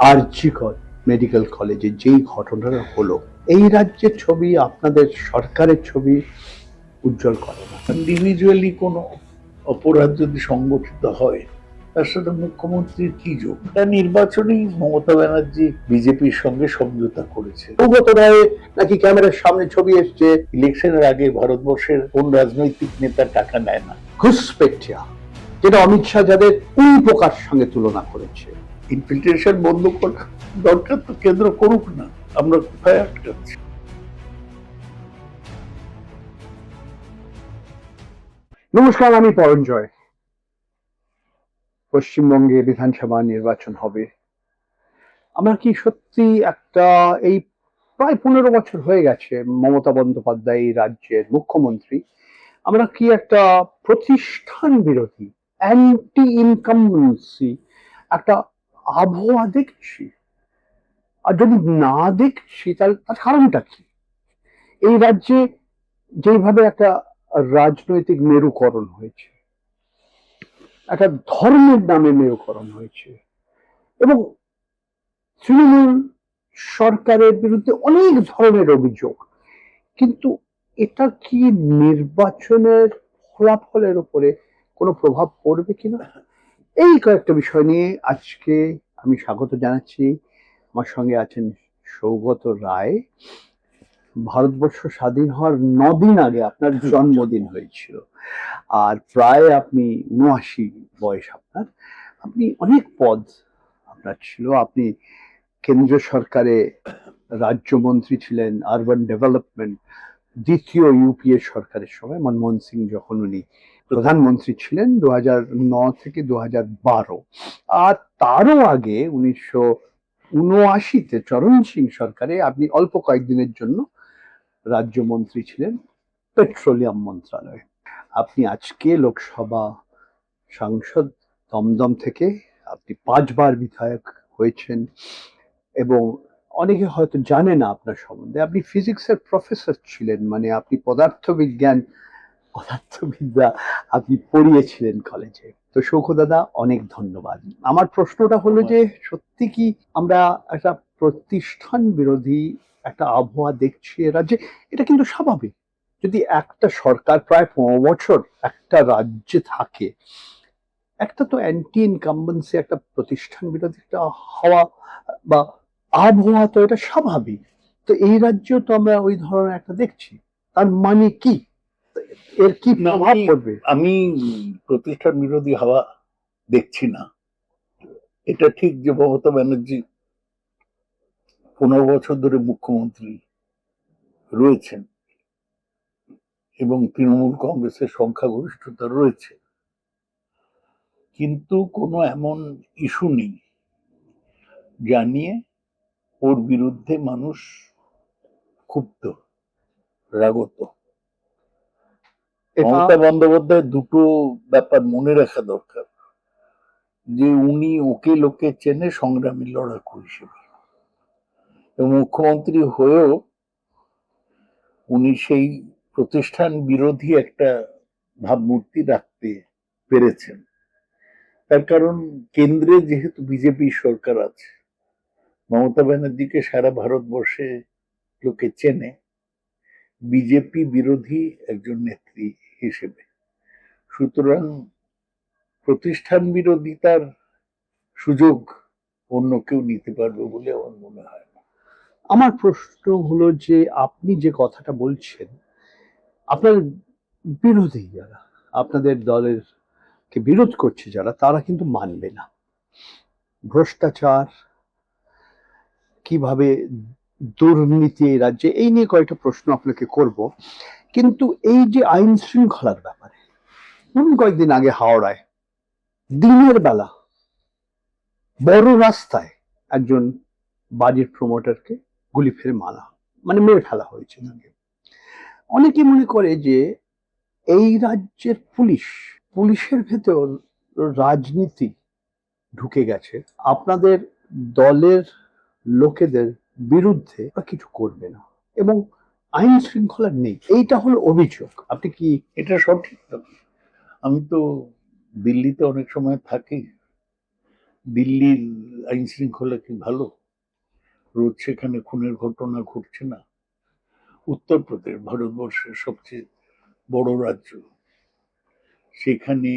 আরজি medical কলেজে যেই ঘটনাটা হলো, এই রাজ্যের ছবি আপনাদের সরকারের ছবি উজ্জ্বল করে না। ইন্ডিভিজুয়ালি কোনো অপরাধ যদি সংগঠিত হয় তার সাথে মুখ্যমন্ত্রীর কি যোগ? তার নির্বাচনেই মমতা ব্যানার্জি বিজেপির সঙ্গে সমঝোতা করেছে। সৌগত রায় নাকি ক্যামেরার সামনে ছবি এসছে ইলেকশনের আগে ভারতবর্ষের কোন রাজনৈতিক নেতা টাকা নেয় না? ঘুষপেটিয়া, যেটা অমিত শাহ যাদের কোন প্রকার সঙ্গে তুলনা করেছে। ইনফিল্ট্রেশন বন্ধ করা দরকার, তো কেন্দ্র করুক না, আমরা কোথায় আটকাচ্ছি? নমস্কার, আমি পরঞ্জয়। পশ্চিমবঙ্গে বিধানসভা নির্বাচন হবে। আমরা কি সত্যি একটা এই প্রায় 15 বছর হয়ে গেছে মমতা বন্দ্যোপাধ্যায় এই রাজ্যের মুখ্যমন্ত্রী, আমরা কি একটা প্রতিষ্ঠান বিরোধী অ্যান্টি ইনকামবেন্সি একটা আবহাওয়া দেখছি? আর যদি না দেখছি তাহলে তার কারণটা কি? এই রাজ্যে যেভাবে একটা রাজনৈতিক মেরুকরণ হয়েছে, একটা ধর্মের নামে মেরুকরণ হয়েছে, এবং তৃণমূল সরকারের বিরুদ্ধে অনেক ধরনের অভিযোগ, কিন্তু এটা কি নির্বাচনের ফলাফলের উপরে কোনো প্রভাব পড়বে কিনা, এই কয়েকটা বিষয় নিয়ে আজকে আমি স্বাগত জানাচ্ছি। আমার সঙ্গে আছেন সৌগত রায়। ভারতবর্ষ স্বাধীন হওয়ার 9 দিন আগে আপনার জন্মদিন হয়েছিল, আর প্রায় আপনি 79 বয়স আপনার। আপনি অনেক পদ আপনার ছিল, আপনি কেন্দ্র সরকারে রাজ্যমন্ত্রী ছিলেন, আরবান ডেভেলপমেন্ট, দ্বিতীয় ইউপিএ সরকারের সময় মনমোহন সিং যখন উনি প্রধানমন্ত্রী ছিলেন 2009 থেকে 2012, আর তারও আগে 1979-তে চরণ সিং সরকারে আপনি অল্প কয়েকদিনের জন্য রাজ্যমন্ত্রী ছিলেন পেট্রোলিয়াম মন্ত্রণালয়ে। আপনি আজকে লোকসভা সাংসদ দমদম থেকে, আপনি 5বার বিধায়ক হয়েছেন, এবং অনেকে হয়তো জানে না আপনার সম্বন্ধে, আপনি ফিজিক্সের প্রফেসর ছিলেন, মানে আপনি পদার্থবিদ্যা আপনি পড়িয়েছিলেন কলেজে। তো সৌখ দাদা, অনেক ধন্যবাদ। আমার প্রশ্নটা হলো যে সত্যি কি আমরা একটা প্রতিষ্ঠান বিরোধী একটা আবহাওয়া দেখছি এ রাজ্যে? এটা কিন্তু স্বাভাবিক, যদি একটা সরকার প্রায় 15 বছর একটা রাজ্যে থাকে, একটা তো অ্যান্টি ইনকামবেন্সি, একটা প্রতিষ্ঠান বিরোধী একটা হাওয়া বা আবহাওয়া, তো এটা স্বাভাবিক। তো এই রাজ্যেও তো আমরা ওই ধরনের একটা দেখছি, তার মানে কি, এর কি প্রভাব পড়বে? আমি প্রতিষ্ঠান বিরোধী হাওয়া দেখছি না। এটা ঠিক যে মমতা ব্যানার্জি 15 বছর ধরে মুখ্যমন্ত্রী রয়েছেন এবং তৃণমূল কংগ্রেসের সংখ্যাগরিষ্ঠতা রয়েছে, কিন্তু কোনো এমন ইস্যু নেই যা নিয়ে ওর বিরুদ্ধে মানুষ ক্ষুব্ধ, রাগত। মমতা বন্দ্যোপাধ্যায় দুটো ব্যাপার মনে রাখা দরকার, যে উনি ওকে লোকে চেনে সংগ্রামী লড়াকু হিসেবে, এবং মুখ্যমন্ত্রী হয়েও উনি সেই প্রতিষ্ঠান বিরোধী একটা ভাবমূর্তি রাখতে পেরেছেন। তার কারণ কেন্দ্রে যেহেতু বিজেপি সরকার আছে, মমতা ব্যানার্জিকে সারা ভারতবর্ষে লোকে চেনে বিজেপি বিরোধী একজন নেত্রী হিসেবে। সুতরাং প্রতিষ্ঠান বিরোধিতার সুযোগ অন্য কেউ নিতে পারবে বলে আমার মনে হয় না। আমার প্রশ্ন হলো যে আপনি যে কথাটা বলছেন, আপনার বিরোধী যারা, আপনাদের দলের কে বিরোধ করছে যারা, তারা কিন্তু মানবে না। ভ্রষ্টাচার, কিভাবে দুর্নীতি এই রাজ্যে, এই নিয়ে কয়েকটা প্রশ্ন আপনাকে করব। কিন্তু এই যে আইন শৃঙ্খলার ব্যাপারে, কয়েকদিন আগে হাওড়ায় দিনের বেলা বড় রাস্তায় একজন বাড়ির প্রমোটারকে গুলি ফেলে মেরে ফেলা হয়েছে তাকে। অনেকে মনে করে যে এই রাজ্যের পুলিশের ভেতর রাজনীতি ঢুকে গেছে, আপনাদের দলের লোকেদের বিরুদ্ধে কিছু করবে না, এবং আইন শৃঙ্খলা নেই, এইটা হলো অভিযোগ। আপনি কি এটা সঠিক? আমি তো দিল্লিতে অনেক সময় থাকি, দিল্লির আইন শৃঙ্খলা কি ভালো? রোজ সেখানে খুনের ঘটনা ঘটছে না? উত্তরপ্রদেশ ভারতবর্ষের সবচেয়ে বড় রাজ্য, সেখানে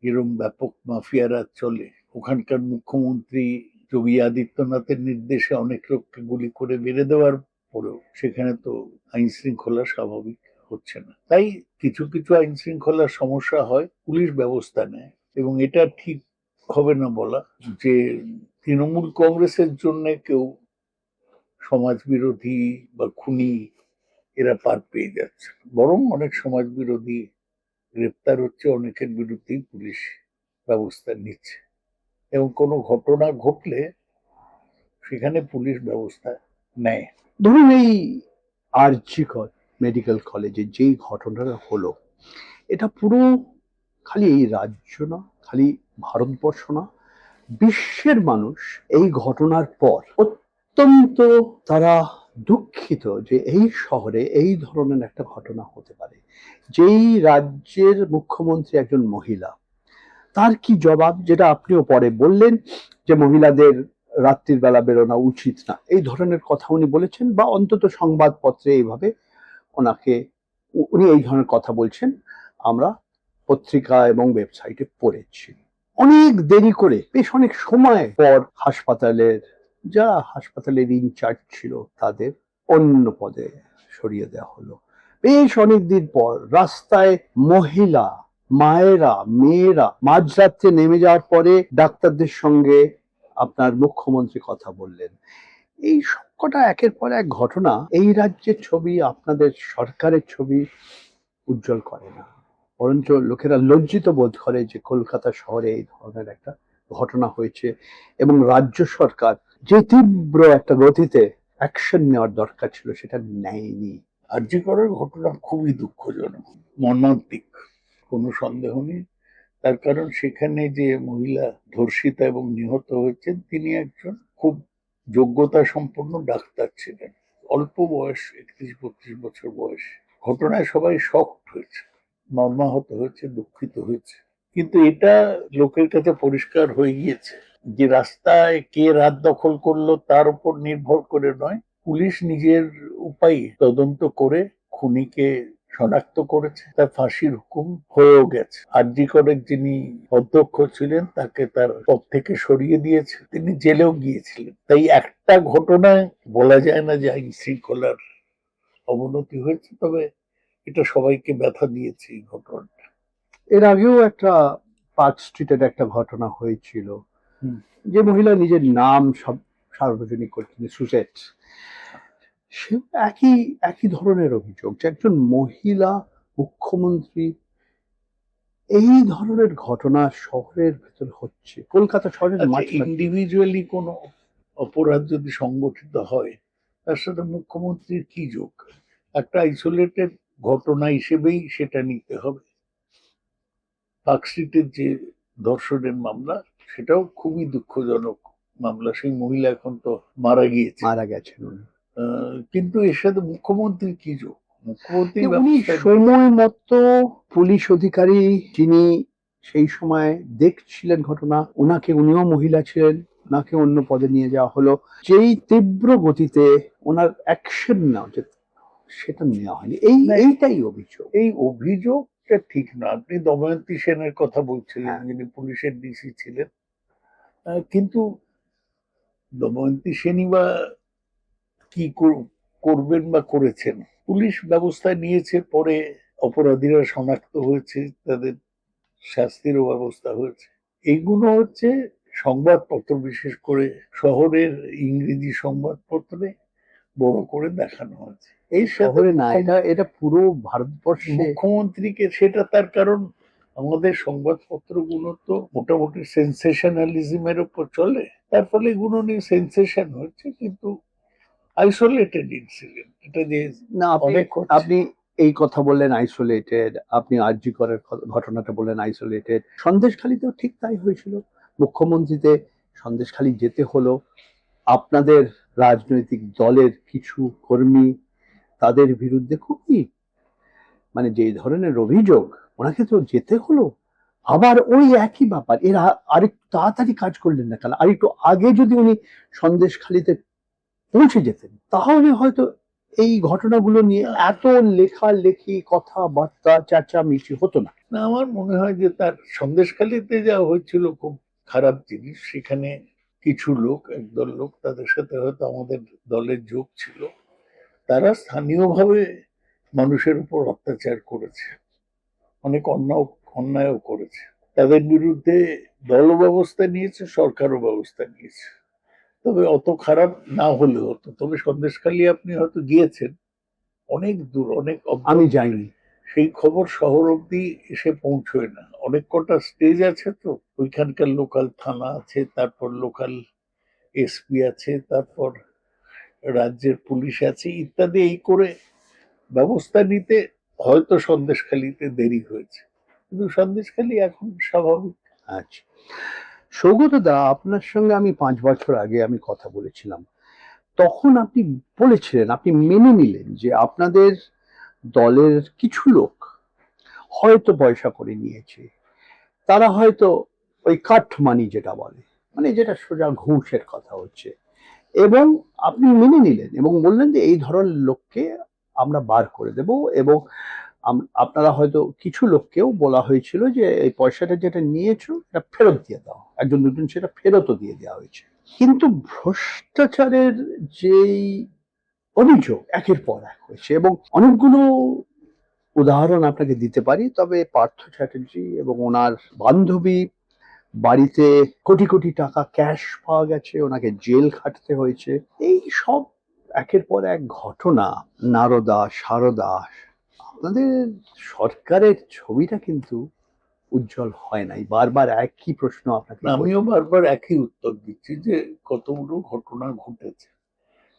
এরম ব্যাপক মাফিয়া রাজ চলে। ওখানকার মুখ্যমন্ত্রী যোগী আদিত্যনাথের নির্দেশে অনেক লোককে গুলি করে মেরে দেওয়ার পরেও সেখানে তো আইন শৃঙ্খলা স্বাভাবিক হচ্ছে না। তাই কিছু কিছু আইন শৃঙ্খলার সমস্যা হয়, পুলিশ ব্যবস্থা নেয়। এবং এটা ঠিক হবে না বলা যে তৃণমূল কংগ্রেসের জন্য কেউ সমাজ বিরোধী বা খুনি এরা পার পেয়ে যাচ্ছে, বরং অনেক সমাজ বিরোধী গ্রেপ্তার হচ্ছে, অনেকের বিরুদ্ধেই পুলিশ ব্যবস্থা নিচ্ছে। এবং কোনো ঘটনা ঘটলে সেখানে পুলিশ ব্যবস্থা নেয়। ধরুন এই আরজিকর মেডিকেল কলেজে যেই ঘটনাটা হলো, এটা পুরো খালি এই রাজ্য না, খালি ভারতবর্ষ না, বিশ্বের মানুষ এই ঘটনার পর অত্যন্ত তারা দুঃখিত যে এই শহরে এই ধরনের একটা ঘটনা হতে পারে। যেই রাজ্যের মুখ্যমন্ত্রী একজন মহিলা, তার কি জবাব, যেটা আপনিও পরে বললেন যে মহিলাদের রাত্রির বেলা বেরোনো উচিত না, এই ধরনের কথা উনি বলেছেন, বা অন্তত সংবাদপত্রে এইভাবে ওনাকে উনি এই ধরনের কথা বলছেন, আমরা পত্রিকা এবং ওয়েবসাইটে পড়েছি। অনেক দেরি করে, বেশ অনেক সময় পর যারা হাসপাতালের ইনচার্জ ছিল তাদের অন্য পদে সরিয়ে দেওয়া হলো। বেশ অনেকদিন পর রাস্তায় মহিলা, মায়েরা, মেয়েরা মাঝরাত্রে নেমে যাওয়ার পরে ডাক্তারদের সঙ্গে আপনার মুখ্যমন্ত্রী কথা বললেন। এই সবকটা একের পর এক ঘটনা এই রাজ্যের ছবি, আপনাদের সরকারের ছবি উজ্জ্বল করে না, বরঞ্চ লোকেরা লজ্জিত বোধ করে যে কলকাতা শহরে এই ধরনের একটা ঘটনা হয়েছে এবং রাজ্য সরকার যে তীব্র একটা গতিতে অ্যাকশন নেওয়ার দরকার ছিল সেটা নেয়নি। আরজি করার ঘটনা খুবই দুঃখজনক, মর্মান্তিক, কোনো সন্দেহ নেই। তার কারণ সেখানে যে মহিলা ধর্ষিতা এবং নিহত হয়েছেন তিনি একজন খুব যোগ্যতা সম্পন্ন ডাক্তার ছিলেন, অল্প বয়স, 31-32 বছর বয়স। ঘটনায় সবাই শকড হয়েছে, মর্মাহত হয়েছে, দুঃখিত হয়েছে। কিন্তু এটা লোকের কাছে পরিষ্কার হয়ে গিয়েছে যে রাস্তায় কে রাত দখল করলো তার উপর নির্ভর করে নয়, পুলিশ নিজের উপায়ে তদন্ত করে খুনিকে শনাক্ত করেছে, তার ফাঁসির হুকুম হয়েও গেছে। আরজি করের যিনি অধ্যক্ষ ছিলেন তাকে তার পদ থেকে সরিয়ে দিয়েছে, তিনি জেলেও গিয়েছিলেন। তাই একটা ঘটনায় বলা যায় না যে আইন শৃঙ্খলার অবনতি হয়েছে, তবে এটা সবাইকে ব্যথা দিয়েছে এই ঘটনাটা। এর আগেও একটা পার্ক স্ট্রিটের একটা ঘটনা হয়েছিল, হুম। যে মহিলা নিজের নাম সব সার্বজনিক করছেন, সুজেট, সে একই একই ধরনের অভিযোগ যে একজন মহিলা মুখ্যমন্ত্রী, এই ধরনের ঘটনা শহরের ভেতর হচ্ছে, কলকাতা শহরের আচ্ছা, মাঝখানে। ইন্ডিভিজুয়ালি কোনো অপরাধ যদি সংগঠিত হয় তার সাথে মুখ্যমন্ত্রীর কি যোগ? একটা আইসোলেটেড ঘটনা হিসেবেই সেটা নিতে হবে। পার্কস্ট্রিটের যে ধর্ষণের মামলা, সেটাও খুবই দুঃখজনক মামলা, সেই মহিলা এখন তো মারা গিয়েছে। মারা গেছেন উনি। কিন্তু এর সাথে মুখ্যমন্ত্রীর কি যোগ? মুখ্যমন্ত্রী উনি ব্যবস্থায় সময় মতো, পুলিশ অধিকারী যিনি সেই সময় দেখছিলেন ঘটনা, উনিও মহিলা ছিলেন, ওনাকে অন্য পদে নিয়ে যাওয়া হলো। যেই তীব্র গতিতে ওনার অ্যাকশন নেওয়া উচিত সেটা নেওয়া হয়নি, এইটাই অভিযোগ। এই অভিযোগটা ঠিক না। আপনি দময়ন্তী সেনের কথা বলছিলেন, হ্যাঁ। যিনি পুলিশের ডিসি ছিলেন। কিন্তু দময়ন্তী সেনই বা কি করবেন বা করেছেন? পুলিশ ব্যবস্থা নিয়েছে, পরে অপরাধীরা শনাক্ত হয়েছে, তাদের শাস্তিরও ব্যবস্থা হয়েছে। এইগুলো হচ্ছে সংবাদপত্র, বিশেষ করে শহরের ইংরেজি সংবাদপত্রে বড় করে দেখানো হয়েছে। এই সাথে শহরে না, এটা পুরো ভারতবর্ষে। মুখ্যমন্ত্রীকে, সেটা তার কারণ আমাদের সংবাদপত্রগুলো তো মোটামুটি সেন্সেশনালিজমের উপর চলে, তার ফলে এগুলো নিয়ে সেন্সেশন হচ্ছে। কিন্তু আইসোলেটেড ইনসিডেন্ট, এটা যে না, আপনি অনেক হচ্ছে। আপনি এই কথা বললেন আইসোলেটেড, আপনি আরজি করের ঘটনাটা বললেন আইসোলেটেড, সন্দেশখালীতেও ঠিক তাই হয়েছিল। মুখ্যমন্ত্রীতে সন্দেশখালী যেতে হলো, আপনাদের রাজনৈতিক দলের কিছু কর্মী, তাদের বিরুদ্ধে খুবই, মানে যেই ধরনের অভিযোগ, ওনাকে তো যেতে হলো। আবার ওই একই ব্যাপার, এরা আরেকটু তাড়াতাড়ি কাজ করলেন না কেন? আরেকটু আগে যদি উনি সন্দেশখালিতে পৌঁছে যেতেন, তাহলে হয়তো এই ঘটনাগুলো নিয়ে না। এত লেখালেখি, কথাবার্তা, চেঁচামেচি হতো না। না, আমার মনে হয় যে তার সন্দেশখালিতে যা হয়েছিল খুব খারাপ জিনিস। সেখানে কিছু লোক, একদল লোক, তাদের সাথে হয়তো আমাদের দলের যোগ ছিল, তারা স্থানীয়ভাবে মানুষের উপর অত্যাচার করেছে, অনেক অন্যায়ও করেছে। তাদের বিরুদ্ধে দল ব্যবস্থা নিয়েছে, সরকারও ব্যবস্থা নিয়েছে। তবে অত খারাপ না হলে হতো। তবে সন্দেশখালি আপনি হয়তো গিয়েছেন, অনেক দূর, অনেক আমি অভ্যন্তরে। যাইনি। সেই খবর শহর অব্দি এসে পৌঁছয় না। অনেক কটা স্টেজ আছে, তো ওইখানকার লোকাল থানা আছে, তারপর লোকাল এসপি আছে, তারপর রাজ্যের পুলিশ আছে ইত্যাদি। এই করে ব্যবস্থা নিতে হয়তো সন্দেশখালিতে দেরি হয়েছে, কিন্তু সন্দেশখালি এখন স্বাভাবিক। আচ্ছা, সৌগত দা, আপনার সঙ্গে আমি 5 বছর আগে আমি কথা বলেছিলাম। তখন আপনি বলেছিলেন, আপনি মেনে নিলেন যে আপনাদের দলের কিছু লোক হয়তো পয়সা করে নিয়েছে। তারা হয়তো ওই কাট মানি যেটা বলে, মানে যেটা সোজা ঘুষের কথা হচ্ছে, এবং আপনি মেনে নিলেন এবং বললেন যে এই ধরনের লোককে আমরা বার করে দেব। এবং আপনারা হয়তো কিছু লোককেও বলা হয়েছিল যে এই পয়সাটা যেটা নিয়েছো এটা ফেরত দিয়ে দাও, একজন দুজন সেটা ফেরতও দিয়ে দেওয়া হয়েছে। কিন্তু ভ্রষ্টাচারের যেই অভিযোগ একের পর এক হয়েছে, এবং অনেকগুলো উদাহরণ আপনাকে দিতে পারি। তবে পার্থ চ্যাটার্জি এবং ওনার বান্ধবী বাড়িতে কোটি কোটি টাকা ক্যাশ পাওয়া গেছে, ওনাকে জেল খাটতে হয়েছে। এই সব একের পর এক ঘটনা। নারদা, সারদা, আপনাদের সরকারের ছবিটা কিন্তু উজ্জ্বল হয় নাই। বারবার একই প্রশ্ন আপনাকে আমিও বারবার একই উত্তর দিচ্ছি যে কতগুলো ঘটনা ঘটেছে,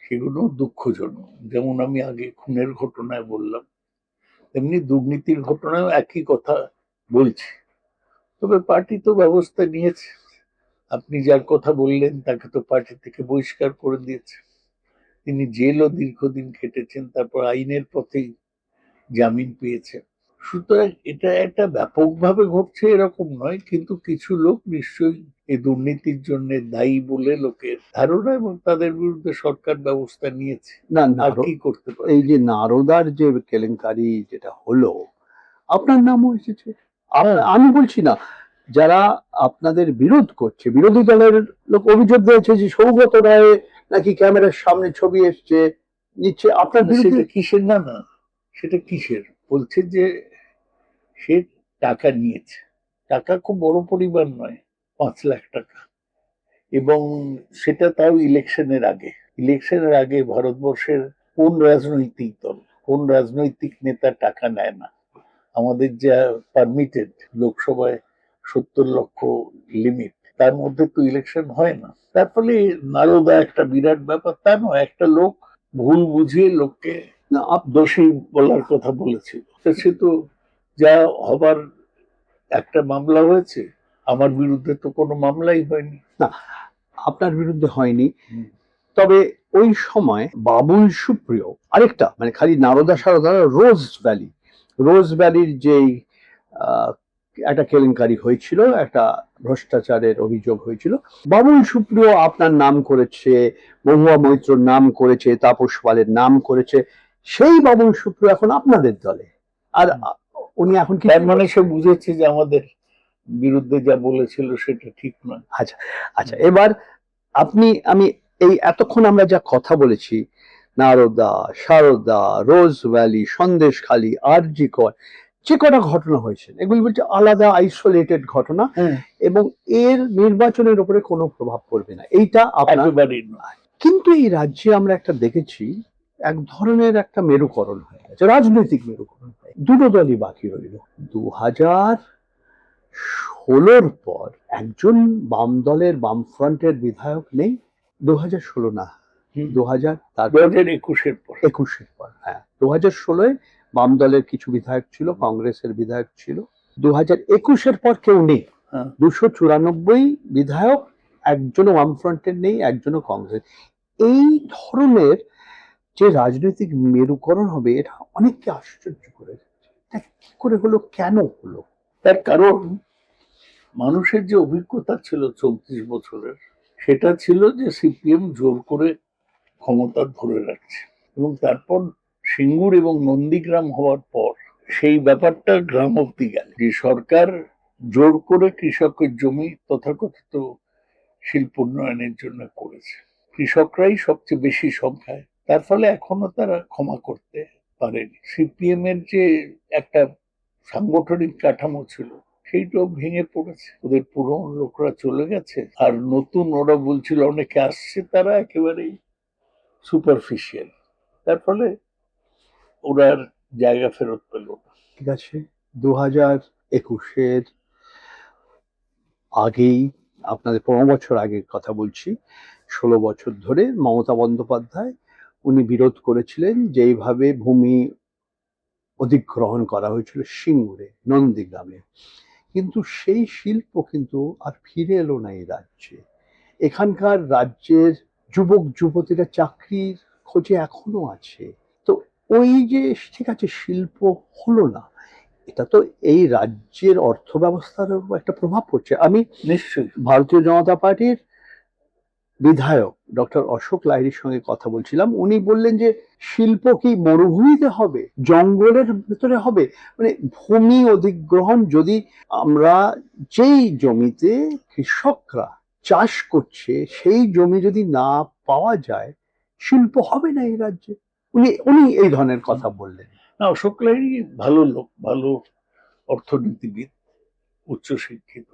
সেগুলো দুঃখজনক। যেমন আমি আগে খুনের ঘটনায় বললাম, তেমনি দুর্নীতির ঘটনায় একই কথা বলছি। তবে পার্টি তো ব্যবস্থা নিয়েছে। আপনি যার কথা বললেন তাকে তো পার্টি থেকে বহিষ্কার করে দিয়েছে। তিনি জেলও দীর্ঘদিন খেটেছেন, তারপর আইনের পথেই জামিন পেয়েছেন। সুতরাং এটা একটা ব্যাপকভাবে ঘটছে এরকম নয়, কিন্তু কিছু লোক নিশ্চয়ই এই দুর্নীতির জন্য দায়ী বলে লোকের ধারণা, এবং তাদের বিরুদ্ধে সরকার ব্যবস্থা নিয়েছে। না, আর কি করতে পারে? এই যে নারদার যে কেলেঙ্কারি যেটা হলো, আপনার নামও এসেছে। হ্যাঁ, আমি বলছি না, যারা আপনাদের বিরোধ করছে, বিরোধী দলের লোক অভিযোগ দিয়েছে যে সৌগত রায় নাকি ক্যামেরার সামনে ছবি এসছে নিচ্ছে আপনার বিরুদ্ধে। সেটা কিসের? না না, সেটা কিসের? বলছে যে সে টাকা নিয়েছে। টাকা খুব বড় পরিমাণ নয়, 5 লাখ টাকা। এবং সেটা তাও ইলেকশনের আগে। ইলেকশনের আগে ভারতবর্ষের কোন রাজনৈতিক দল, কোন রাজনৈতিক নেতা টাকা নেয় না? আমাদের যা পারমিটেড লোকসভায় 70 লক্ষ লিমিট, তার মধ্যে তো ইলেকশন হয় না। তার ফলে নারদা একটা বিরাট ব্যাপার তা নয়, একটা লোক ভুল বুঝিয়ে লোককে না, দোষী বলার কথা বলেছিল। তো সে তো যা হবার, একটা মামলা হয়েছে, আমার বিরুদ্ধে তো কোনো মামলাই হয়নি। না, আপনার বিরুদ্ধে হয়নি। তবে ওই সময় বাবুল সুপ্রিয় আরেকটা, মানে খালি নারদা সারদা, রোজ ভ্যালির যেই আহ, একটা কেলেঙ্কারি হয়েছিল, একটা ভ্রষ্টাচারের অভিযোগ হয়েছিল, বাবুল সুপ্রিয় আপনার নাম করেছে, মহুয়া মৈত্রর নাম করেছে, তাপস পালের নাম করেছে। সেই বাবুল সুপ্রিয় এখন আপনাদের দলে। আর উনি এখন কি, তার মানে সে বুঝেছে যে আমাদের বিরুদ্ধে যা বলেছিল সেটা ঠিক নয়। আচ্ছা আচ্ছা, এবার আমি এই এতক্ষণ আমরা যা কথা বলেছি, নারদা, সারদা, রোজ ভ্যালি, সন্দেশখালি, আরজি কর, যে কটা ঘটনা হয়েছে এগুলি বলছে আলাদা আইসোলেটেড ঘটনা, এবং এর নির্বাচনের উপরে কোনো প্রভাব পড়বে না, এইটা আপনার। একেবারেই নয়। কিন্তু এই রাজ্যে আমরা একটা দেখেছি, এক ধরনের একটা মেরুকরণ হয়ে গেছে, রাজনৈতিক মেরুকরণ। দুটো দলই বাকি রইল। 2016-র পর একজন বাম দলের, বামফ্রন্টের বিধায়ক নেই। 2016 না, 2021-এর পর। 2021-এর পর, হ্যাঁ, 2016-এ বাম দলের কিছু বিধায়ক ছিল, কংগ্রেসের বিধায়ক ছিল। 2021-এর পর কেউ নেই। 294 বিধায়ক, একজনও বামফ্রন্টের নেই, একজনও কংগ্রেস। এই ধরনের যে রাজনৈতিক মেরুকরণ হবে, এটা অনেককে আশ্চর্য করে। এটা কি করে হলো, কেন হলো? তার কারণ মানুষের যে অভিজ্ঞতা ছিল 34 বছরের, সেটা ছিল যে সিপিএম জোর করে ক্ষমতা ধরে রাখছে। এবং তারপর সিঙ্গুর এবং নন্দীগ্রাম হওয়ার পর সেই ব্যাপারটা গ্রাম অব্দি গেল, যে সরকার জোর করে কৃষকের জমি তথাকথিত শিল্পোন্নয়নের জন্য করেছে। কৃষকরাই সবচেয়ে বেশি সংখ্যায়, তার ফলে এখনো তারা ক্ষমা করতে পারেনি। সিপিএম এর যে একটা সাংগঠনিক কাঠামো ছিল, সেইটাও ভেঙে পড়েছে। ওদের পুরনো লোকরা চলে গেছে, আর নতুন ওরা বলছিল অনেকে আসছে, তারা একেবারেই সুপারফিশিয়াল। তার ফলে ওরা আর জায়গা ফেরত পেল না। ঠিক আছে, 2021-এর আগেই, আপনাদের 15 বছর আগের কথা বলছি, 16 বছর ধরে মমতা বন্দ্যোপাধ্যায় উনি বিরোধ করেছিলেন যেইভাবে ভূমি অধিগ্রহণ করা হয়েছিল সিঙ্গুরে, নন্দীগ্রামে। কিন্তু সেই শিল্প কিন্তু আর ফিরে এলো না এই রাজ্যে। এখানকার রাজ্যের যুবক যুবতীরা চাকরির খোঁজে এখনো আছে। তো ওই যে, ঠিক আছে, শিল্প হলো না, এটা তো এই রাজ্যের অর্থ ব্যবস্থার একটা প্রভাব পড়ছে। আমি নিশ্চয়ই ভারতীয় জনতা পার্টির বিধায়ক ডক্টর অশোক লাহিড়ীর সঙ্গে কথা বলছিলাম। উনি বললেন যে শিল্প কি মরুভূমিতে হবে, জঙ্গলের ভেতরে হবে? মানে ভূমি অধিগ্রহণ, যদি আমরা যেই জমিতে কৃষকরা চাষ করছে সেই জমি যদি না পাওয়া যায়, শিল্প হবে না এই রাজ্যে। উনি উনি এই ধরনের কথা বললেন। না, অশোক লাহিড়ী ভালো লোক, ভালো অর্থনীতিবিদ, উচ্চশিক্ষিত,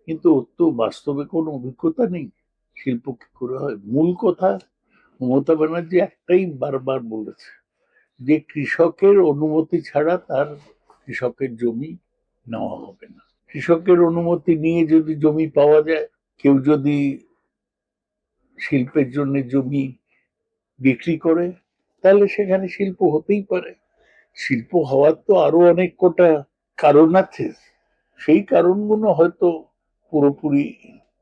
কিন্তু ওর তো বাস্তবে কোনো অভিজ্ঞতা নেই। শিল্প কি করে হয়? মূল কথা মমতা ব্যানার্জি একটাই বারবার বলেছে, যে কৃষকের অনুমতি ছাড়া তার কৃষকের জমি নেওয়া হবে না। কৃষকের অনুমতি নিয়ে যদি জমি পাওয়া যায়, কেউ যদি শিল্পের জন্য জমি বিক্রি করে, তাহলে সেখানে শিল্প হতেই পারে। শিল্প হওয়ার তো আরো অনেক কটা কারণ আছে, সেই কারণগুলো হয়তো পুরোপুরি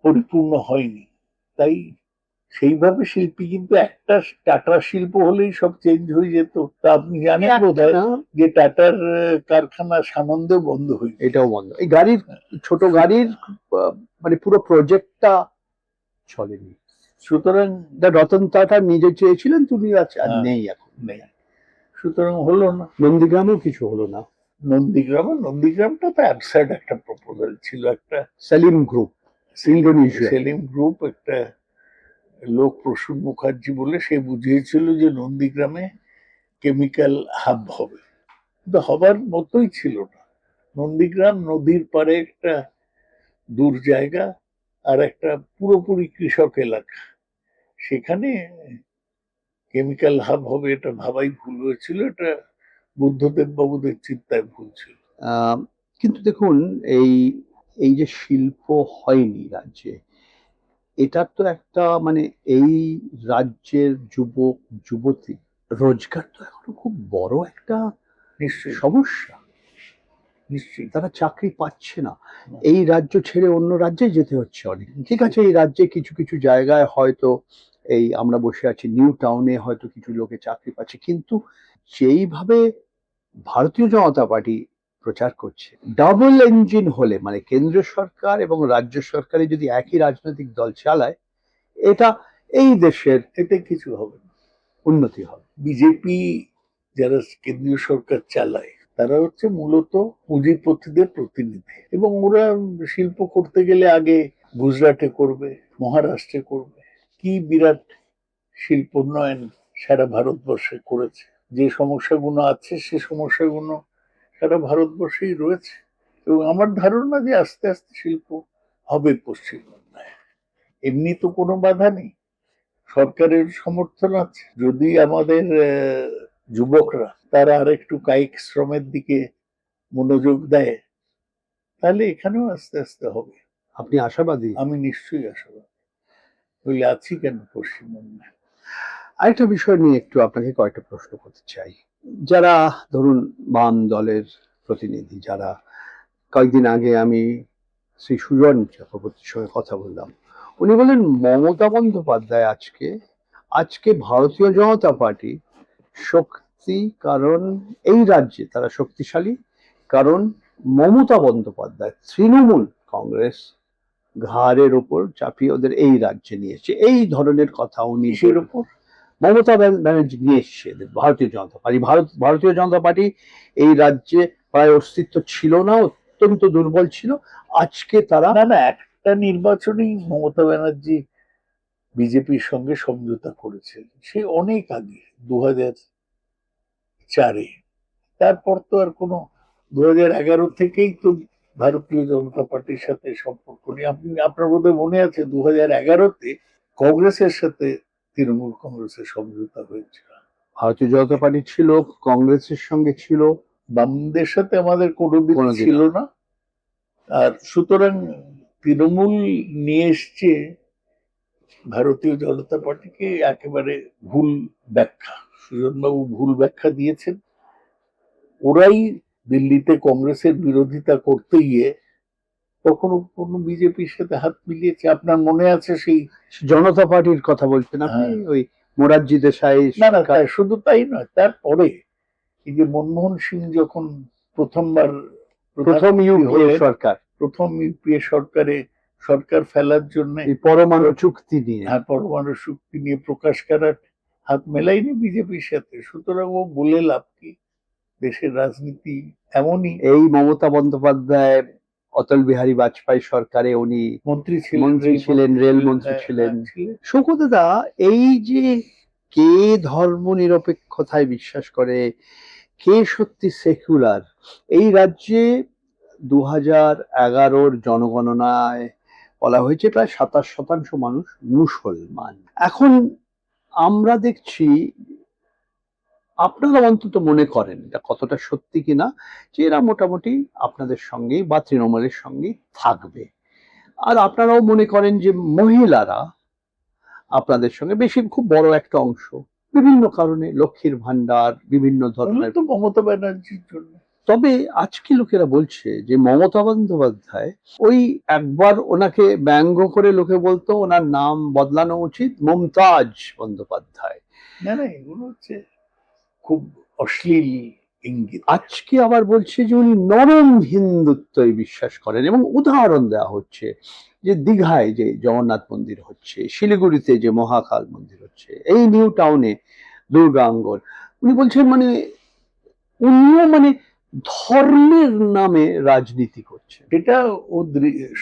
পরিপূর্ণ হয়নি। তাই সেইভাবে শিল্পী কিন্তু একটা টাটা শিল্প হলেই সব চেঞ্জ হয়ে যেত। তা আপনি জানেন বোধহয় যে টাটার কারখানা সানন্দে বন্ধ হয়ে গেছে। এটাও বন্ধ। এই গাড়ির, ছোট গাড়ির মানে পুরো প্রজেক্টটা চলেনি। সুতরাং রতন টাটা নিজে চেয়েছিলেন, তুমি আর নেই, এখন নেই, সুতরাং হলো না। নন্দীগ্রামেও কিছু হলো না। নন্দীগ্রামটা তো অ্যাবসার্ড একটা প্রপোজাল ছিল। একটা Salim group, Indonesia. Salim group, একটা লোক প্রসূন মুখার্জি বলে, সে বুঝিয়েছিল যে নন্দীগ্রামে কেমিক্যাল হাব হবে, কিন্তু হবার মতোই ছিল না। নন্দীগ্রাম নদীর পাড়ে একটা দূর জায়গা, আর একটা পুরোপুরি কৃষক এলাকা, সেখানে কেমিক্যাল হাব হবে এটা ভাবাই ভুল হয়েছিল। এটা বুদ্ধদেব বাবুদের চিন্তায় ভুল ছিল। কিন্তু দেখুন, এই এই যে শিল্প হয়নি রাজ্যে, এটার তো একটা মানে এই রাজ্যের যুবক যুবতী রোজগার তো এখনো খুব বড় একটা নিশ্চয়ই সমস্যা। নিশ্চয়ই তারা চাকরি পাচ্ছে না, এই রাজ্য ছেড়ে অন্য রাজ্যে যেতে হচ্ছে অনেক। ঠিক আছে, এই রাজ্যে কিছু কিছু জায়গায় হয়তো, এই আমরা বসে আছি নিউ টাউনে, হয়তো কিছু লোকে চাকরি পাচ্ছে, কিন্তু যেইভাবে ভারতীয় জনতা পার্টি প্রচার করছে, ডাবল ইঞ্জিন হলে, মানে কেন্দ্রীয় সরকার এবং রাজ্য সরকারে যদি একই রাজনৈতিক দল চালায়, এটা এই দেশের এতে কিছু হবে না, উন্নতি হবে। বিজেপি যারা কেন্দ্রীয় সরকার চালায়, তারা হচ্ছে মূলত পুঁজিপতিদের প্রতিনিধি, এবং ওরা শিল্প করতে গেলে আগে গুজরাটে করবে, মহারাষ্ট্রে করবে। কি বিরাট শিল্পোন্নয়ন সারা ভারতবর্ষে করেছে। যে সমস্যাগুলো আছে সে সমস্যাগুলো সারা ভারতবর্ষেই রয়েছে, এবং আমার ধারণা যে আস্তে আস্তে শিল্প হবে পশ্চিমবঙ্গে। এমনি তো কোনো বাধা নেই, সরকারের সমর্থন আছে। যদি আমাদের যুবকরা তারা আর একটু কায়িক শ্রমের দিকে মনোযোগ দেয়, তাহলে এখানেও আস্তে আস্তে হবে। আপনি আশাবাদী? আমি নিশ্চয়ই আশাবাদী। ওই আছি কেন পশ্চিমবঙ্গে। আরেকটা বিষয় নিয়ে একটু আপনাকে কয়েকটা প্রশ্ন করতে চাই। যারা ধরুন বাম দলের প্রতিনিধি, যারা, কয়েকদিন আগে আমি শ্রী সুজন চক্রবর্তীর সঙ্গে কথা বললাম, উনি বলেন মমতা বন্দ্যোপাধ্যায় আজকে আজকে ভারতীয় জনতা পার্টি শক্তি, কারণ এই রাজ্যে তারা শক্তিশালী কারণ মমতা বন্দ্যোপাধ্যায় তৃণমূল কংগ্রেস ঘাড়ের ওপর চাপিয়ে ওদের এই রাজ্যে নিয়েছে, এই ধরনের কথা উনি কিসের উপর? মমতা ব্যানার্জি নিয়ে এসছে এদের ভারতীয় জনতা পার্টি। ভারতীয় জনতা পার্টি এই রাজ্যে প্রায় অস্তিত্ব ছিল না, অত্যন্ত দুর্বল ছিল। আজকে তারা না না, একটা নির্বাচনেই মমতা ব্যানার্জি বিজেপির সঙ্গে সমঝোতা করেছে, সে অনেক আগে 2004-এ। তারপর তো আর কোনো, 2011 থেকেই তো ভারতীয় জনতা পার্টির সাথে সম্পর্ক নেই। আপনার বোধহয় মনে আছে 2011-তে কংগ্রেসের সাথে তৃণমূল কংগ্রেসের সমঝোতা হয়েছিল। ভারতীয় জনতা পার্টি ছিল, কংগ্রেসের সঙ্গে ছিল, বামদের সাথে আমাদের কোনোদিন কোনোদিন ছিল না। আর সুতরাং তৃণমূল নিয়ে এসছে ভারতীয় জনতা পার্টিকে একেবারে ভুল ব্যাখ্যা, সুজনবাবু ভুল ব্যাখ্যা দিয়েছেন। ওরাই দিল্লিতে কংগ্রেসের বিরোধিতা করতে গিয়ে কখনো কোনো বিজেপির সাথে হাত মিলিয়েছে? আপনার মনে আছে সেই? জনতা পার্টির কথা বলছেন আপনি? হ্যাঁ। ওই মোরারজি দেশাই না না, শুধু তাই নয়, তারপরে এই যে মনমোহন সিং যখন প্রথমবার প্রথম ইউপিএ সরকার, প্রথম ইউপিএ সরকারে সরকার ফেলার জন্য এই পরমাণু চুক্তি নিয়ে, হ্যাঁ, পরমাণু চুক্তি নিয়ে প্রকাশ করার হাত মেলাইনি বিজেপির সাথে। সুতরাং ও বলে লাভ কি? দেশের রাজনীতি এমনই। এই মমতা বন্দ্যোপাধ্যায় অটল বিহারী বাজপেয়ী সরকারে উনি মন্ত্রী ছিলেন, রেল মন্ত্রী ছিলেন। শৌকতদা, এই যে কে ধর্ম নিরপেক্ষতায় বিশ্বাস করে, কে সত্যি সেকুলার, এই রাজ্যে 2011-র জনগণনায় বলা হয়েছে প্রায় 27% মানুষ মুসলমান। এখন আমরা দেখছি, আপনারা অন্তত মনে করেন এটা কতটা সত্যি কিনা, যে এরা মোটামুটি আপনাদের সঙ্গেই বা তৃণমূলের সঙ্গেই থাকবে। আর আপনারাও মনে করেন যে মহিলারা আপনাদের সঙ্গে বেশি, খুব বড় একটা অংশ, বিভিন্ন কারণে, লক্ষ্মীর ভান্ডার, বিভিন্ন ধরনের। তো মমতা ব্যানার্জির জন্য। তবে আজকে লোকেরা বলছে যে মমতা বন্দ্যোপাধ্যায়, ওই একবার ওনাকে ব্যঙ্গ করে লোকে বলতো ওনার নাম বদলানো উচিত, মমতাজ বন্দ্যোপাধ্যায়। না না, এগুলো হচ্ছে খুব অশ্লীল ইঙ্গিত। আজকে আবার বলছে যে উনি নরম হিন্দুত্বে বিশ্বাস করেন, এবং উদাহরণ দেওয়া হচ্ছে যে দীঘায় যে জগন্নাথ মন্দির হচ্ছে, শিলিগুড়িতে যে মহাকাল মন্দির হচ্ছে, এই নিউ টাউনে দুর্গাঙ্গন। উনি বলছেন মানে উনিও মানে ধর্মের নামে রাজনীতি করছে। এটা ও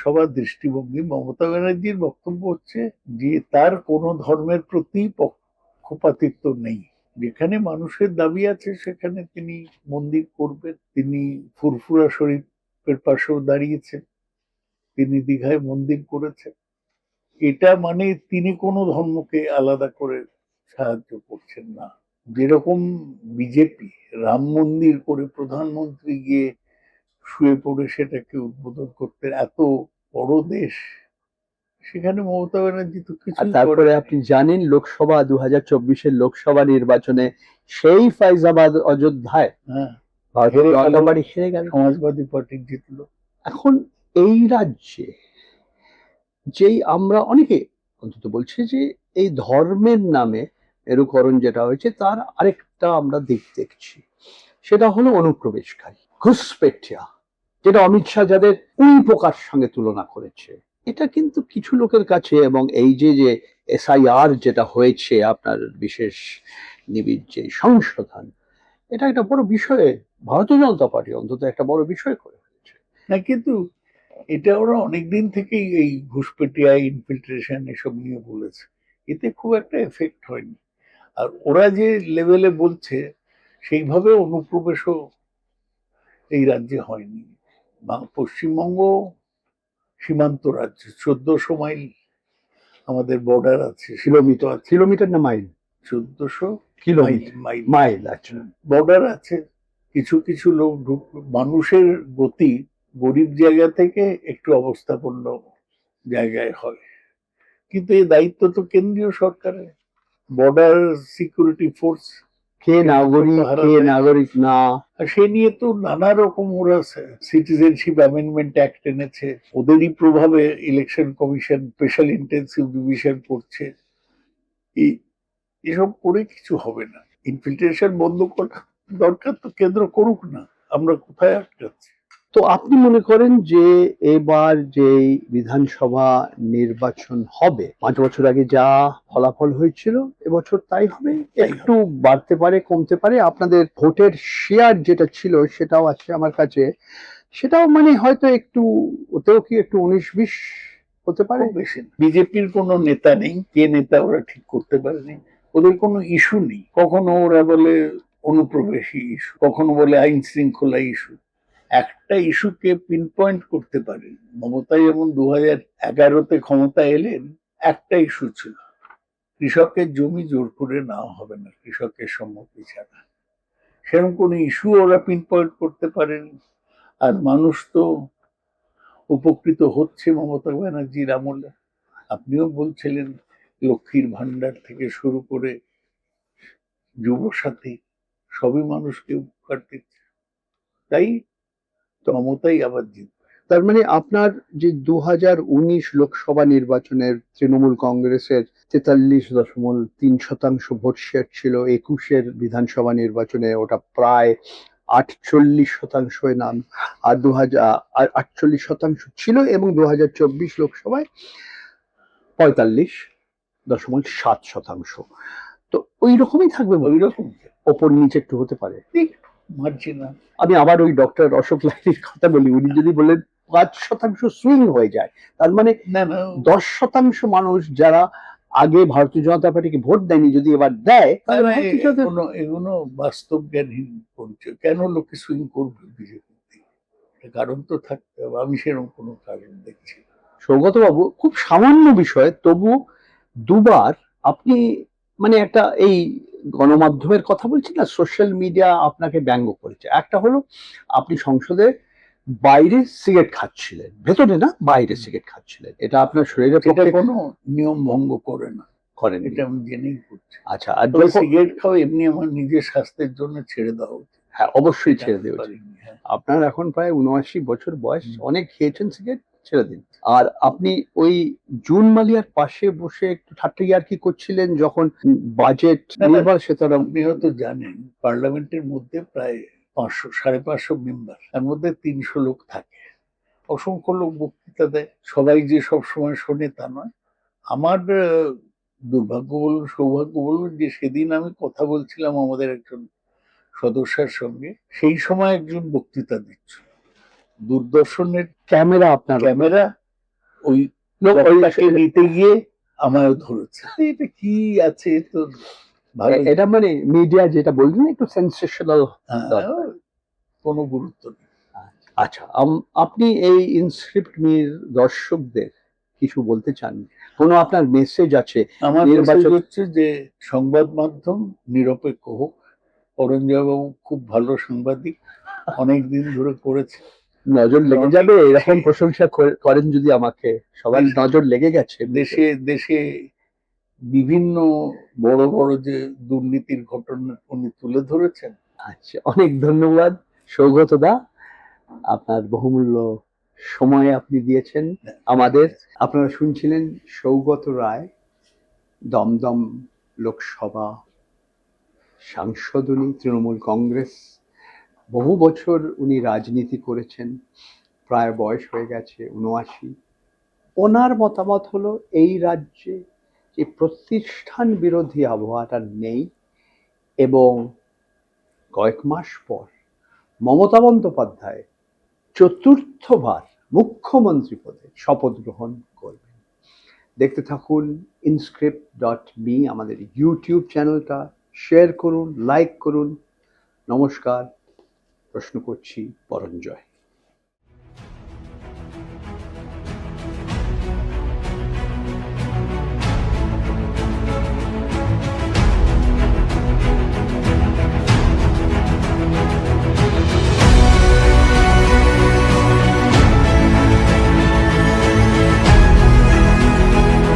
সবার দৃষ্টিভঙ্গি। মমতা ব্যানার্জির বক্তব্য হচ্ছে যে তার কোনো ধর্মের প্রতি পক্ষপাতিত্ব নেই। যেখানে মানুষের দাবি আছে সেখানে তিনি মন্দির করবেন। তিনি ফুরফুরা শরীফের পাশেও দাঁড়িয়েছেন, তিনি দীঘায় মন্দির করেছেন। এটা মানে তিনি কোনো ধর্মকে আলাদা করে সাহায্য করছেন না। যেরকম বিজেপি রাম মন্দির করে প্রধানমন্ত্রী গিয়ে শুয়ে পড়ে সেটাকে উদ্বোধন করতে, এত বড় দেশ, সেখানে মমতা ব্যানার্জি তো আর কিছু। তারপরে আপনি জানেন লোকসভা 2024-এর লোকসভা নির্বাচনে সেই ফাইজাবাদ অযোধ্যায় ভারতীয় জনতা পার্টি হেরে গেল, সমাজবাদী পার্টি জিতলো। এখন এই রাজ্যে যেই আমরা অনেকে অন্তত বলছে যে এই ধর্মের নামে মেরুকরণ যেটা হয়েছে, তার আরেকটা আমরা দিক দেখছি, সেটা হলো অনুপ্রবেশকারী, ঘুষপেঠিয়া, যেটা অমিত শাহ যাদের উই পোকার সঙ্গে তুলনা করেছে। এটা কিন্তু কিছু লোকের কাছে, এবং এই যে যে এসআইআর যেটা হয়েছে আপনার বিশেষ নিবিড় যে সংশোধন, এটা একটা বড় বিষয়ে ভারতীয় জনতা পার্টি অন্তত একটা বড় বিষয় করে ফেলেছে। না, কিন্তু এটা ওরা অনেকদিন থেকেই এই ঘুষপেটিয়া, ইনফিল্ট্রেশন এসব নিয়ে বলেছে, এতে খুব একটা এফেক্ট হয়নি। আর ওরা যে লেভেলে বলছে সেইভাবে অনুপ্রবেশও এই রাজ্যে হয়নি। পশ্চিমবঙ্গ সীমান্ত রাজ্য, 1400 মাইল আমাদের বর্ডার আছে। কিলোমিটার না মাইল? 1400 kilometre, mile. আচ্ছা, বর্ডার আছে। কিছু কিছু লোক মানুষের গতি গরিব জায়গা থেকে একটু অবস্থাপন্ন জায়গায় হয়, কিন্তু এই দায়িত্ব তো কেন্দ্রীয় সরকারের। বর্ডার সিকিউরিটি ফোর্স কে নাগরিক, কে নাগরিক না, সে নিয়ে তো নানা রকম ওরা সিটিজেনশিপ অ্যামেন্ডমেন্ট অ্যাক্ট এনেছে, ওদেরই প্রভাবে election commission special intensive division করছে। এসব করে কিছু হবে না। ইনফিল্ট্রেশন বন্ধ করা দরকার, তো কেন্দ্র করুক না, আমরা কোথায় আটকাচ্ছি? তো আপনি মনে করেন যে এবার যে বিধানসভা নির্বাচন হবে 5 বছর আগে যা ফলাফল হয়েছিল এবছর তাই হবে, একটু বাড়তে পারে কমতে পারে, আপনাদের ভোটের শেয়ার যেটা ছিল সেটাও আছে আমার কাছে, সেটাও মানে হয়তো একটু, ওতেও কি একটু 19-20 হতে পারে? খুব বেশি বিজেপির কোনো নেতা নেই, কে নেতা ওরা ঠিক করতে পারেনি। ওদের কোনো ইস্যু নেই। কখনো ওরা বলে অনুপ্রবেশী ইস্যু, কখনো বলে আইন শৃঙ্খলা ইস্যু। একটা ইস্যুকে পিন পয়েন্ট করতে পারে। মমতা যেমন 2011-তে ক্ষমতা এলেন, একটা ইস্যু ছিল, কৃষকের জমি জোর করে নেওয়া হবে না কৃষকের সম্মতি ছাড়া। সেরকম কোনো ইস্যু ওরা পিন পয়েন্ট করতে পারেনি। আর মানুষ তো উপকৃত হচ্ছে মমতা ব্যানার্জির আমলে। আপনিও বলছিলেন লক্ষ্মীর ভান্ডার থেকে শুরু করে যুবসাথী সবই মানুষকে উপকার দিচ্ছে। তাই মমতাই আবার জিতবে। তার মানে আপনার যে 2019 লোকসভা নির্বাচনের তৃণমূল কংগ্রেসের 43.3% ভোট শেয়ার ছিল, 21-এর বিধানসভা নির্বাচনে ওটা প্রায় 48% নাম, আর 48% ছিল, এবং 2024 লোকসভায় 45.7%। তো ওই রকমই থাকবে, ওই রকম ওপর নিচে একটু হতে পারে। মারছি না। আমি আবার ওই ডক্টর অশোক লাহিড়ীর কথা বলি, উনি যদি বলেন 5% সুইং হয়ে যায়, তার মানে না না 10% মানুষ যারা আগে ভারতীয় জনতা পার্টিকে ভোট দেয়নি যদি এবার দেয়, তাহলে ভারতীয় জনতা এগুলো বাস্তব জ্ঞানহীন পরিচয়। কেন লোকে সুইং করবে বিজেপি? কারণ তো থাকতে হবে। আমি সেরকম কোনো কারণ দেখছি না। সৌগত বাবু, খুব সামান্য বিষয়, তবু দুবার আপনি মানে একটা এই গণমাধ্যমের কথা বলছি না, সোশ্যাল মিডিয়া আপনাকে ব্যঙ্গ করেছে। একটা হলো আপনি সংসদে বাইরে সিগারেট খাচ্ছিলেন, ভেতরে না বাইরে সিগারেট খাচ্ছিলেন, এটা আপনার শরীরের এটা পক্ষে কোনো নিয়ম ভঙ্গ করে না, করেন। এটা আমি জেনেই করছি। আচ্ছা, আর তবে সিগারেট খাওয়া এমনি আমার নিজের স্বাস্থ্যের জন্য ছেড়ে দেওয়া উচিত। হ্যাঁ, অবশ্যই ছেড়ে দেওয়া উচিত। পারিনি, হ্যাঁ। আপনার এখন প্রায় 79 বছর বয়স, অনেক খেয়েছেন সিগারেট, ছেড়ে দিন। আর আপনি ওই জুন মালিয়ার পাশে বসে একটু ঠাট্টা ইয়ার্কি করছিলেন যখন বাজেট না, না, নির্বাচন, সুতরাং আপনি হয়তো জানেন পার্লামেন্টের মধ্যে প্রায় 500-550 মেম্বার, তার মধ্যে 300 লোক থাকে। অসংখ্য লোক বক্তৃতা দেয়, সবাই যে সব সময় শোনে তা নয়। আমার দুর্ভাগ্য বলুন সৌভাগ্য বলুন যে সেদিন আমি কথা বলছিলাম আমাদের একজন সদস্যের সঙ্গে, সেই সময় একজন বক্তৃতা দিচ্ছিল। দূরদর্শনের ক্যামেরা আপনার ক্যামেরা ওই লোকটাকে নিতে গিয়ে আমায় ধরেছে। এটা কি আছে তো ভালো, এটা মানে মিডিয়া যেটা বলছেন একটু সেন্সেশনাল, কোনো গুরুত্ব নেই। আচ্ছা, আপনি এই ইনস্ক্রিপ্ট মির দর্শকদের কিছু বলতে চান? কোনো আপনার মেসেজ আছে? আমার মেসেজ নির্বাচন হচ্ছে যে সংবাদ মাধ্যম নিরপেক্ষ হোক। অরঞ্জয়বাবু খুব ভালো সাংবাদিক, অনেক দিন ধরে করেছে, নজর লেগে যাবে এরকম প্রশংসা করেন যদি আমাকে, সবার নজর লেগে গেছে। দেশে দেশে বিভিন্ন বড় বড় যে দুর্নীতির ঘটনা উনি তুলে ধরেছেন। আচ্ছা, অনেক ধন্যবাদ সৌগত দা, আপনার বহুমূল্য সময় আপনি দিয়েছেন আমাদের। আপনারা শুনছিলেন সৌগত রায়, দমদম লোকসভা সাংসদ, উনি তৃণমূল কংগ্রেস, বহু বছর উনি রাজনীতি করেছেন, প্রায় বয়স হয়ে গেছে 79। ওনার মতামত হলো এই রাজ্যে যে প্রতিষ্ঠান বিরোধী আবহাওয়াটা নেই, এবং কয়েক মাস পর মমতা বন্দ্যোপাধ্যায় চতুর্থবার মুখ্যমন্ত্রী পদে শপথ গ্রহণ করবেন। দেখতে থাকুন inscript.me, আমাদের ইউটিউব চ্যানেলটা শেয়ার করুন, লাইক করুন। নমস্কার, প্রশ্ন করছি পরঞ্জয়।